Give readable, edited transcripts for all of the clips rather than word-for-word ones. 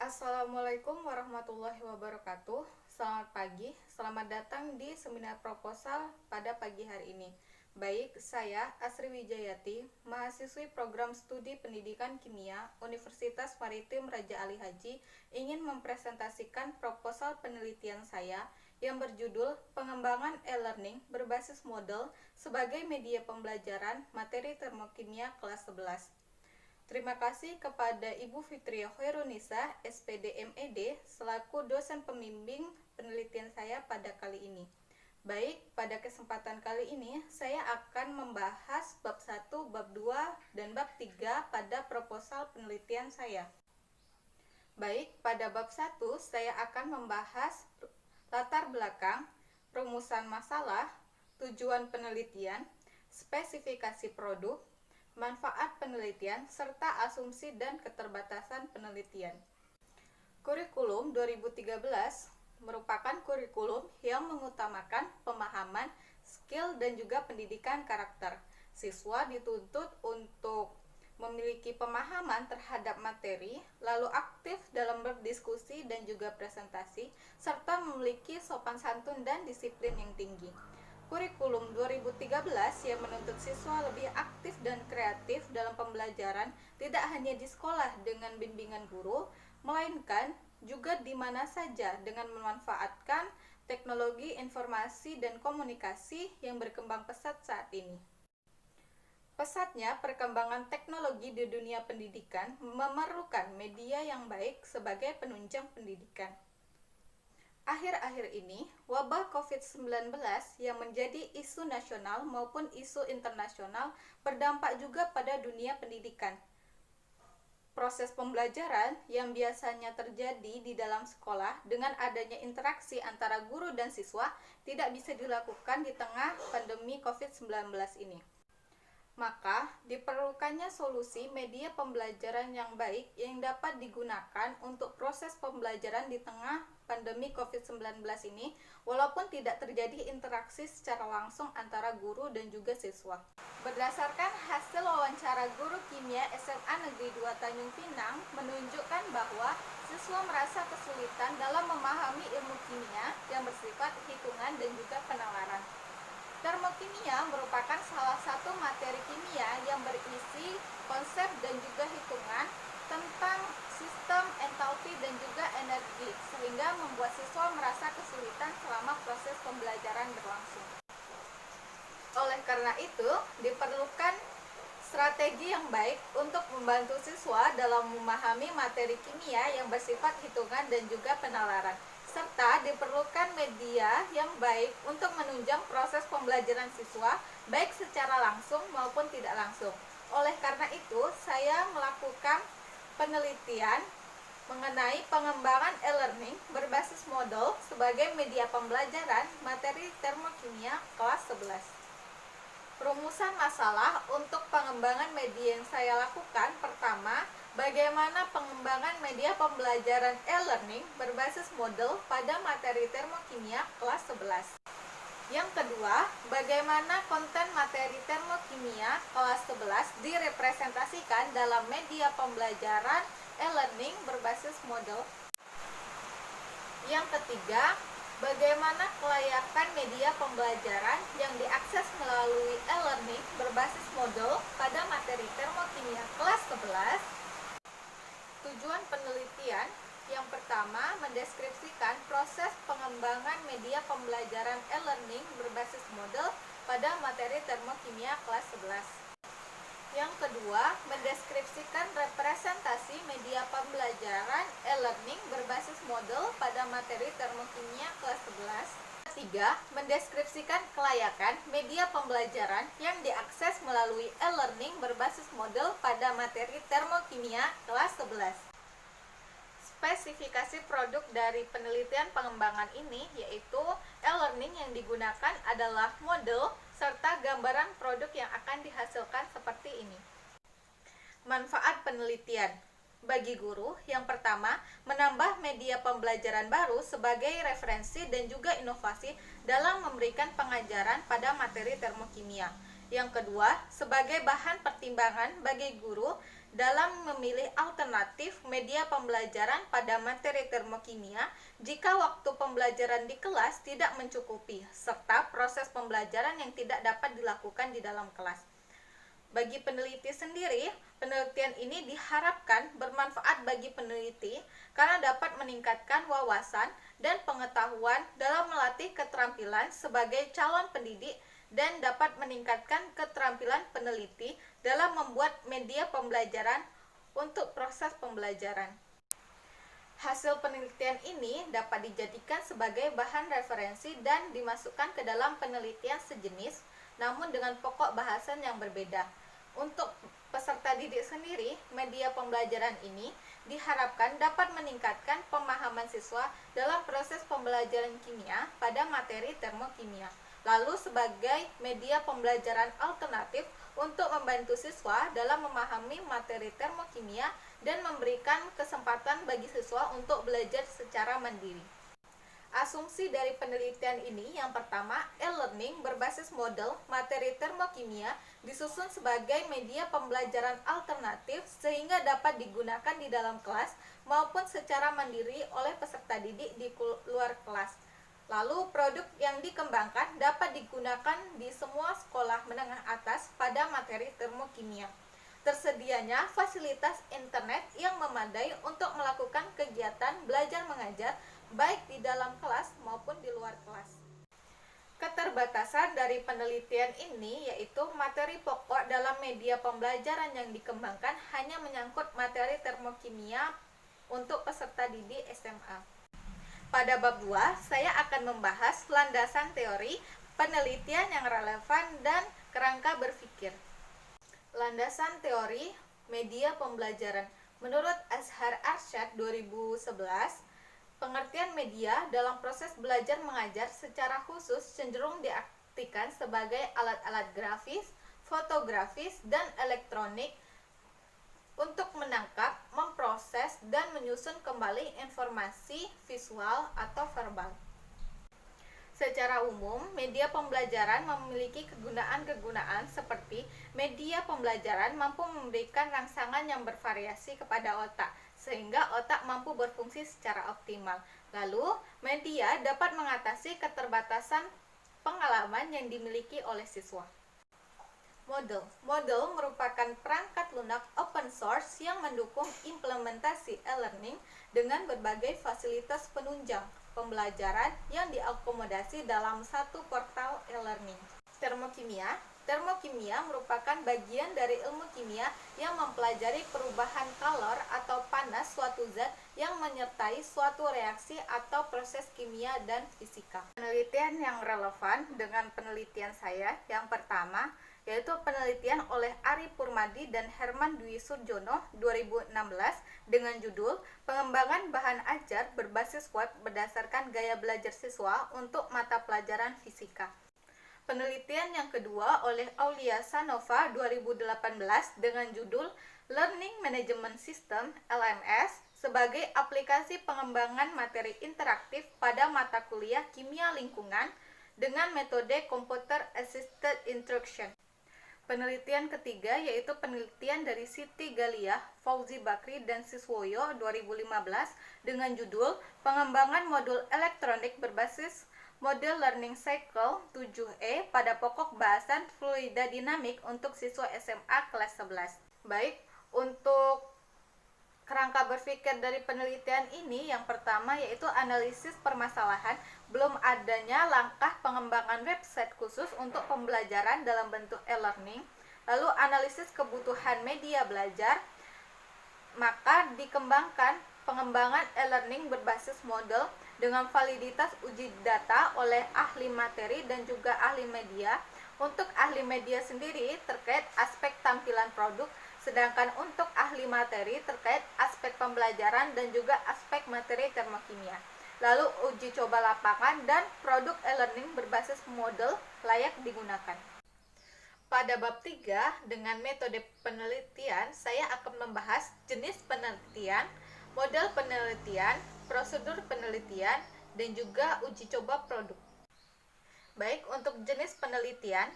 Assalamualaikum warahmatullahi wabarakatuh. Selamat pagi, selamat datang di seminar proposal pada pagi hari ini. Baik, saya Asri Wijayati, mahasiswi program studi pendidikan kimia Universitas Maritim Raja Ali Haji, ingin mempresentasikan proposal penelitian saya yang berjudul Pengembangan e-learning berbasis model sebagai media pembelajaran materi termokimia kelas 11. Terima kasih kepada Ibu Fitria Hoirunisa, SPD MED, selaku dosen pembimbing penelitian saya pada kali ini. Baik, pada kesempatan kali ini saya akan membahas bab 1, bab 2, dan bab 3 pada proposal penelitian saya. Baik, pada bab 1 saya akan membahas latar belakang, rumusan masalah, tujuan penelitian, spesifikasi produk, manfaat penelitian, serta asumsi dan keterbatasan penelitian. Kurikulum 2013 merupakan kurikulum yang mengutamakan pemahaman, skill, dan juga pendidikan karakter. Siswa dituntut untuk memiliki pemahaman terhadap materi, lalu aktif dalam berdiskusi dan juga presentasi, serta memiliki sopan santun dan disiplin yang tinggi. Kurikulum 2013 yang menuntut siswa lebih aktif dan kreatif dalam pembelajaran tidak hanya di sekolah dengan bimbingan guru, melainkan juga di mana saja dengan memanfaatkan teknologi informasi dan komunikasi yang berkembang pesat saat ini. Pesatnya perkembangan teknologi di dunia pendidikan memerlukan media yang baik sebagai penunjang pendidikan. Akhir-akhir ini, wabah COVID-19 yang menjadi isu nasional maupun isu internasional berdampak juga pada dunia pendidikan. Proses pembelajaran yang biasanya terjadi di dalam sekolah dengan adanya interaksi antara guru dan siswa tidak bisa dilakukan di tengah pandemi COVID-19 ini. Maka, diperlukannya solusi media pembelajaran yang baik yang dapat digunakan untuk proses pembelajaran di tengah pandemi COVID-19 ini, walaupun tidak terjadi interaksi secara langsung antara guru dan juga siswa. Berdasarkan hasil wawancara guru kimia SMA Negeri 2 Tanjung Pinang menunjukkan bahwa siswa merasa kesulitan dalam memahami ilmu kimia yang bersifat hitungan dan juga penalaran. Termokimia merupakan salah satu materi kimia yang berisi konsep dan juga hitungan tentang sistem entalpi dan juga energi, sehingga membuat siswa merasa kesulitan selama proses pembelajaran berlangsung. Oleh karena itu, diperlukan strategi yang baik untuk membantu siswa dalam memahami materi kimia yang bersifat hitungan dan juga penalaran, serta diperlukan media yang baik untuk menunjang proses pembelajaran siswa, baik secara langsung maupun tidak langsung. Oleh karena itu, saya melakukan penelitian mengenai pengembangan e-learning berbasis model sebagai media pembelajaran materi termokimia kelas 11. Rumusan masalah untuk pengembangan media yang saya lakukan: pertama, bagaimana pengembangan media pembelajaran e-learning berbasis model pada materi termokimia kelas 11. Yang kedua, bagaimana konten materi termokimia kelas 11 direpresentasikan dalam media pembelajaran e-learning berbasis model. Yang ketiga, bagaimana kelayakan media pembelajaran yang diakses melalui e-learning berbasis model pada materi termokimia kelas 11. Tujuan penelitian: yang pertama, mendeskripsikan proses pengembangan media pembelajaran e-learning berbasis model pada materi termokimia kelas 11. Yang kedua, mendeskripsikan representasi media pembelajaran e-learning berbasis model pada materi termokimia kelas 11. Ketiga, mendeskripsikan kelayakan media pembelajaran yang diakses melalui e-learning berbasis model pada materi termokimia kelas 11. Spesifikasi produk dari penelitian pengembangan ini yaitu e-learning yang digunakan adalah model serta gambaran produk yang akan dihasilkan seperti ini. Manfaat penelitian bagi guru: yang pertama, menambah media pembelajaran baru sebagai referensi dan juga inovasi dalam memberikan pengajaran pada materi termokimia. Yang kedua, sebagai bahan pertimbangan bagi guru dalam memilih alternatif media pembelajaran pada materi termokimia jika waktu pembelajaran di kelas tidak mencukupi, serta proses pembelajaran yang tidak dapat dilakukan di dalam kelas. Bagi peneliti sendiri, penelitian ini diharapkan bermanfaat bagi peneliti karena dapat meningkatkan wawasan dan pengetahuan dalam melatih keterampilan sebagai calon pendidik dan dapat meningkatkan keterampilan peneliti dalam membuat media pembelajaran untuk proses pembelajaran. Hasil penelitian ini dapat dijadikan sebagai bahan referensi dan dimasukkan ke dalam penelitian sejenis, namun dengan pokok bahasan yang berbeda. Untuk peserta didik sendiri, media pembelajaran ini diharapkan dapat meningkatkan pemahaman siswa dalam proses pembelajaran kimia pada materi termokimia. Lalu sebagai media pembelajaran alternatif untuk membantu siswa dalam memahami materi termokimia dan memberikan kesempatan bagi siswa untuk belajar secara mandiri. Asumsi dari penelitian ini yang pertama, e-learning berbasis model materi termokimia disusun sebagai media pembelajaran alternatif sehingga dapat digunakan di dalam kelas maupun secara mandiri oleh peserta didik di luar kelas. Lalu produk yang dikembangkan dapat digunakan di semua sekolah menengah atas pada materi termokimia. Tersedianya fasilitas internet yang memadai untuk melakukan kegiatan belajar mengajar baik di dalam kelas maupun di luar kelas. Keterbatasan dari penelitian ini yaitu materi pokok dalam media pembelajaran yang dikembangkan hanya menyangkut materi termokimia untuk peserta didik SMA. Pada bab 2, saya akan membahas landasan teori, penelitian yang relevan, dan kerangka berpikir. Landasan teori media pembelajaran. Menurut Azhar Arsyad 2011, pengertian media dalam proses belajar mengajar secara khusus cenderung diartikan sebagai alat-alat grafis, fotografis, dan elektronik untuk menangkap, memproses, dan menyusun kembali informasi visual atau verbal. Secara umum, media pembelajaran memiliki kegunaan-kegunaan seperti media pembelajaran mampu memberikan rangsangan yang bervariasi kepada otak, sehingga otak mampu berfungsi secara optimal. Lalu, media dapat mengatasi keterbatasan pengalaman yang dimiliki oleh siswa. Model merupakan perangkat lunak open source yang mendukung implementasi e-learning dengan berbagai fasilitas penunjang pembelajaran yang diakomodasi dalam satu portal e-learning. Termokimia merupakan bagian dari ilmu kimia yang mempelajari perubahan kalor atau panas suatu zat yang menyertai suatu reaksi atau proses kimia dan fisika. Penelitian yang relevan dengan penelitian saya yang pertama yaitu penelitian oleh Ari Purmadi dan Herman Dwi Surjono 2016 dengan judul Pengembangan Bahan Ajar Berbasis Web Berdasarkan Gaya Belajar Siswa untuk Mata Pelajaran Fisika. Penelitian yang kedua oleh Aulia Sanova 2018 dengan judul Learning Management System (LMS) sebagai aplikasi pengembangan materi interaktif pada mata kuliah kimia lingkungan dengan metode Computer Assisted Instruction. Penelitian ketiga yaitu penelitian dari Siti Galiyah, Fauzi Bakri, dan Siswoyo 2015 dengan judul Pengembangan Modul Elektronik Berbasis Model Learning Cycle 7E pada pokok bahasan Fluida Dinamik untuk siswa SMA kelas 11. Baik, untuk kerangka berpikir dari penelitian ini yang pertama yaitu analisis permasalahan, belum adanya langkah pengembangan website khusus untuk pembelajaran dalam bentuk e-learning. Lalu analisis kebutuhan media belajar, maka dikembangkan pengembangan e-learning berbasis model dengan validitas uji data oleh ahli materi dan juga ahli media. Untuk ahli media sendiri terkait aspek tampilan produk, sedangkan untuk ahli materi terkait aspek pembelajaran dan juga aspek materi termokimia. Lalu uji coba lapangan dan produk e-learning berbasis model layak digunakan. Pada bab 3 dengan metode penelitian, saya akan membahas jenis penelitian, model penelitian, prosedur penelitian, dan juga uji coba produk. Baik, untuk jenis penelitian,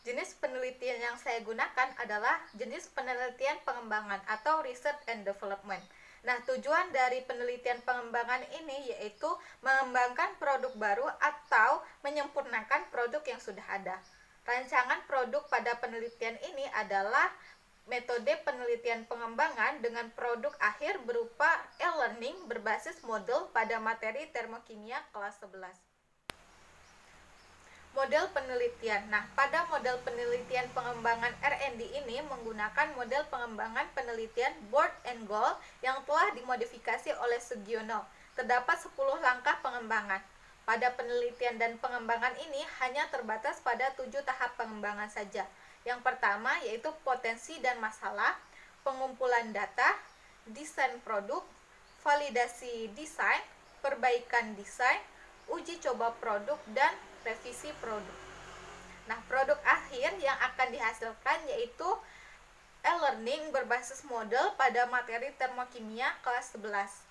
Jenis penelitian yang saya gunakan adalah jenis penelitian pengembangan atau research and development. Nah, tujuan dari penelitian pengembangan ini yaitu mengembangkan produk baru atau menyempurnakan produk yang sudah ada. Rancangan produk pada penelitian ini adalah metode penelitian pengembangan dengan produk akhir berupa e-learning berbasis model pada materi termokimia kelas 11. Model penelitian. Nah, pada model penelitian pengembangan R&D ini menggunakan model pengembangan penelitian Board and Goal yang telah dimodifikasi oleh Sugiono. Terdapat 10 langkah pengembangan. Pada penelitian dan pengembangan ini hanya terbatas pada 7 tahap pengembangan saja. Yang pertama yaitu potensi dan masalah, pengumpulan data, desain produk, validasi desain, perbaikan desain, uji coba produk, dan revisi produk. Nah, produk akhir yang akan dihasilkan yaitu e-learning berbasis model pada materi termokimia kelas 11.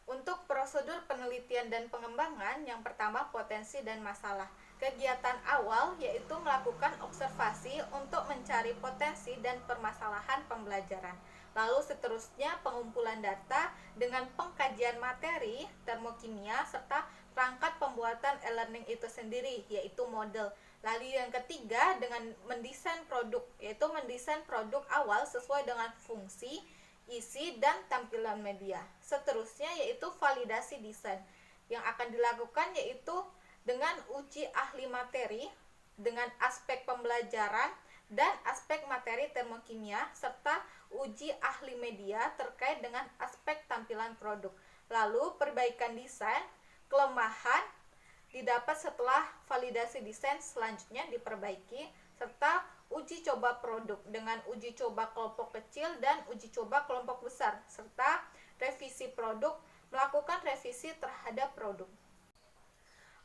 Untuk prosedur penelitian dan pengembangan, yang pertama potensi dan masalah. Kegiatan awal yaitu melakukan observasi untuk mencari potensi dan permasalahan pembelajaran. Lalu seterusnya pengumpulan data dengan pengkajian materi termokimia serta perangkat pembuatan e-learning itu sendiri yaitu model. Lalu yang ketiga dengan mendesain produk, yaitu mendesain produk awal sesuai dengan fungsi, isi, dan tampilan media. Seterusnya yaitu validasi desain yang akan dilakukan yaitu dengan uji ahli materi dengan aspek pembelajaran dan aspek materi termokimia serta uji ahli media terkait dengan aspek tampilan produk. Lalu perbaikan desain, kelemahan didapat setelah validasi desain selanjutnya diperbaiki, serta uji coba produk dengan uji coba kelompok kecil dan uji coba kelompok besar, serta revisi produk, melakukan revisi terhadap produk.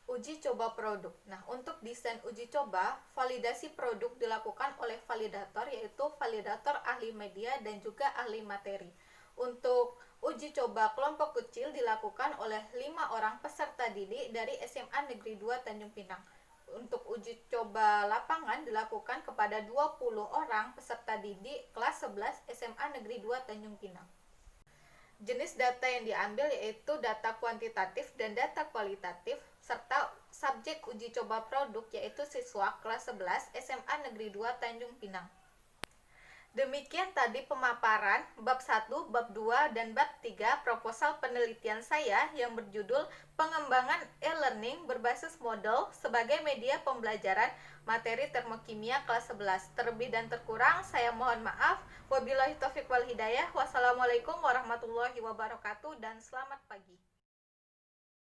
Uji coba produk. Nah, untuk desain uji coba, validasi produk dilakukan oleh validator, yaitu validator ahli media dan juga ahli materi. Untuk uji coba kelompok kecil dilakukan oleh 5 orang peserta didik dari SMA Negeri 2 Tanjung Pinang. Untuk uji coba lapangan dilakukan kepada 20 orang peserta didik kelas 11 SMA Negeri 2 Tanjung Pinang. Jenis data yang diambil yaitu data kuantitatif dan data kualitatif, serta subjek uji coba produk yaitu siswa kelas 11 SMA Negeri 2 Tanjung Pinang. Demikian tadi pemaparan bab 1, bab 2, dan bab 3 proposal penelitian saya yang berjudul Pengembangan e-learning berbasis model sebagai media pembelajaran materi termokimia kelas 11. Terlebih dan terkurang saya mohon maaf. Wabillahi taufiq wal hidayah. Wassalamualaikum warahmatullahi wabarakatuh dan selamat pagi.